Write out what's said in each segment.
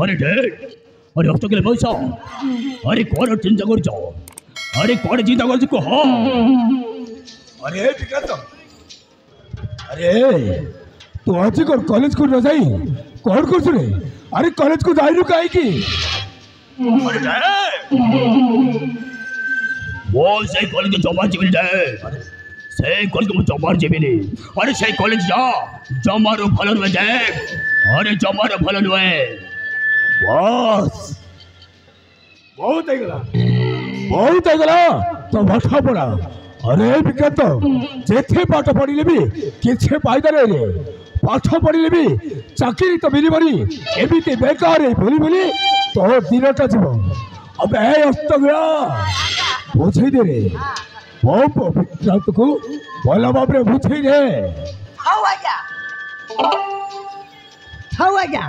अरे डेड अरे हफ्ते के लिए पैसा अरे कौन चिंता कर जाओ अरे कौन चिंता कर को हाँ अरे विक्रांत अरे तू आज को कॉलेज को न जाई कौन कर सुने अरे कॉलेज को जाई रुका है की अरे डेड वो सही कॉलेज के जमा जीवन डेड सही कॉलेज को जमा जीवन अरे सही कॉलेज जा जमारो फलन में डेड अरे जमारो फलन में बस बहुत है गला तो पाठ पढ़ा अरे विक्रांत जेथे पाठ पढ़िले भी किछे फायदा रे पाठ पढ़िले भी चाकरी तो मिलबनी एमिति बेकार है बोली बोली तो दिनटा जीव अब ए अस्तगला बुझे दे रे वो विक्रांत को भला बाप रे बुझे दे थाऊ आज्ञा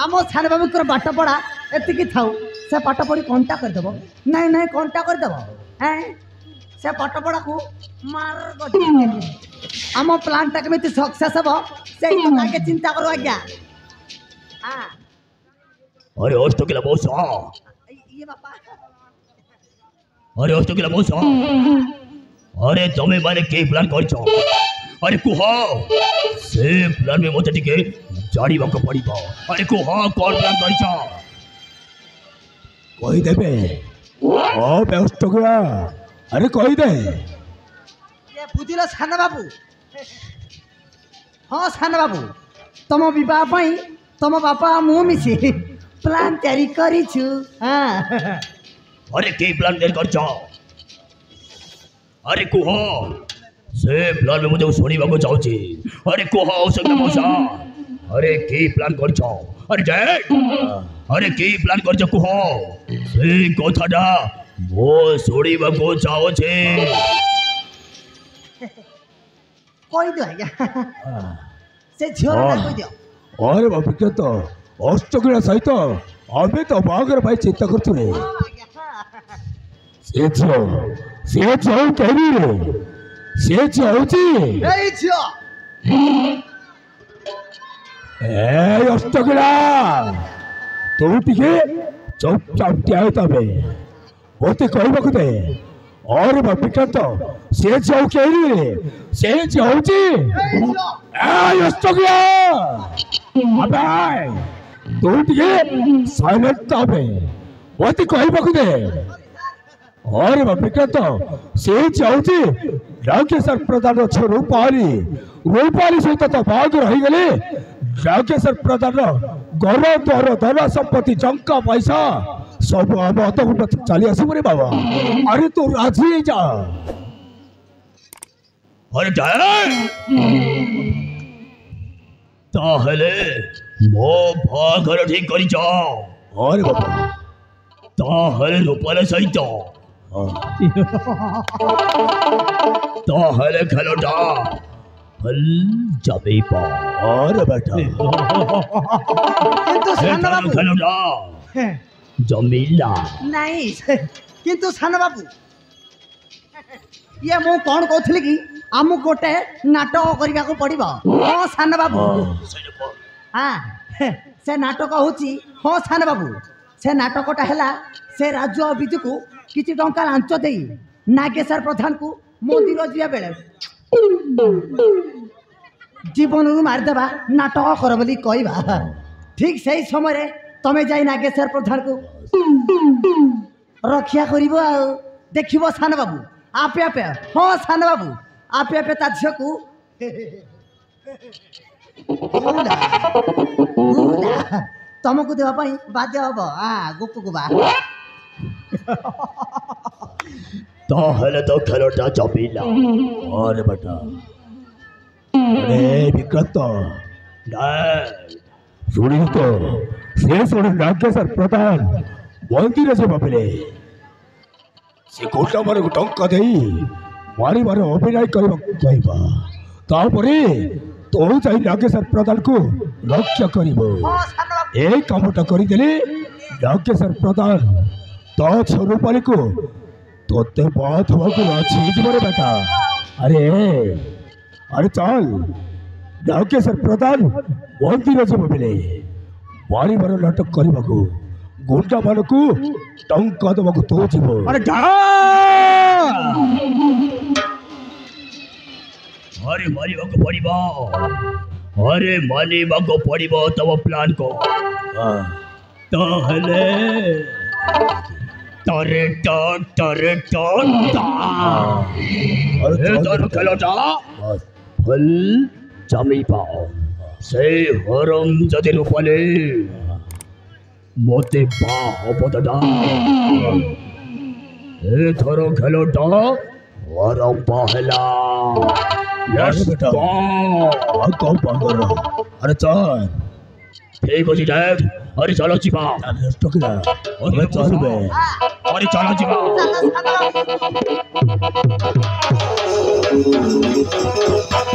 आम सारे बाबू पाठ पढ़ा एतिकी थाऊ से पाठ पढ़ी कंटा करदेव नहीं नहीं कंटा करदेव हैं से पाठ पढ़ा को मार आम प्लांटा केमी सक्सेस हम से आगे चिंता करो आज्ञा हाँ अरे अष्ट किला मौसा ये बापा अरे अष्ट किला मौसा अरे तुम्हें माने के प्लान कर अरे कुह से प्लान में मत टिके जाड़ी वक पड़िबो अरे कुह कौन प्लान कर कही देबे ओ बेस्ट गया अरे कही दे ये बुझिलो सान बाबू हाँ सान बाबू तुम विवाह पाई तुम बापा मु मिसी प्लान तैयारी करिछु हाँ अरे के प्लान तैयारी करछ अरे कुह से प्लान में मुझे सुनिबा को चाहूची अरे कुह औषध मौसा अरे के प्लान करछ अरे जय अरे के प्लान करछ कुह से कथाटा मो सुनिबा को चाहूची कोई दो आज्ञा से झियो कहि दियो अरे बाप के तो अष्टग्रह सहित अबे तो बागर भाई चिंता करतु रे से जो कहनी रे से जाउची ए झियो ए अष्टग्रह तू टिके चुपचाप क्या तबे होते कहबा दे और बाप के तो से जो कहनी रे से जाउची ए अष्टग्रह अबे तू टिके साइलेंट तबे होते कहबा दे और विक्रांत से चाहूची राकेशर प्रधान छ रूपाली सहित तो बाग रही गले राकेशर प्रधान घर द्वार धन संपत्ति जंका पैसा सब हम अधघंटा चली आसब रे बाबा अरे तू राजी जा अरे ताहले मो भागर ठीक करी जाओ अरे बाबा ताहले रूपाली सहित ताहले खेलोटा हल जाबे पा और बेटा किंतु सान बाबू खेलोटा जमीला नहीं किंतु सान बाबू ये मु कौन कहथली कि आमु गोटे नाटक करबा को पड़िबो हां सान बाबू हां से नाटक होची हां सान बाबू से नाटकटा हैला से राज्य बिजु को किछि टंका लांच देई नागेश्वर प्रधान को मंदिर जिया बेले जीवन रु मारदेबा नाटक कर बोली कहबा ठीक सही समय तमे जाई नागेश्वर प्रधान को रक्षा करिवो आ देखिवो सान बाबू आपे आपे हां सान बाबू आपे आपे ता झियो को तुमको देवा पाई बाध्य हबो गुप्पु गुबा ताहले तो खेलोटा जमीला और बेटा अरे विक्रांत सुनी तो से सुन नागेश्वर प्रधान मंदिर से बाबले से गोटा मारे टंका दे मारी मारे अभिनय कहबा तापरे तो जाई नागेश्वर प्रधान को रक्षा करिबो ए कामटा करी देले नागेश्वर प्रधान तो स्वरूपाली को तोते बहुत हुआ को अच्छी जीवन बेटा अरे अरे चल नागेश्वर प्रधान मंदिर से मिले ବାରିବାର ନାଟକ କରିବାକୁ ଗୁଣ୍ଡା ମାନଙ୍କୁ ଟଙ୍କା ଦେବାକୁ ତୁ ଯିବ। अरे जा अरे मानिବାକୁ ପଡ଼ିବ अरे मानिବାକୁ ପଡ଼ିବ ତମ ପ୍ଲାନ୍ को ତାହେଲେ ତରେ ଟନ୍ ଏ ତୋର ଖେଳଟା ଫୁଲ୍ ଜମିବ ସେ ହରମ ଯଦି ରୂପଲେ ମୋତେ ବା ହବ ଦାଦା ଏଥର ଖେଳଟା ଆରମ୍ଭ ହେଲା। अरे बेटा कौन पागल अरे चल ठीक ଅଛି ଡ୍ୟାଡ୍ अरे चलो ଯିବା टोकरा अरे चल बे अरे चलो ଯିବା ଚାଲ, ଚାଲ।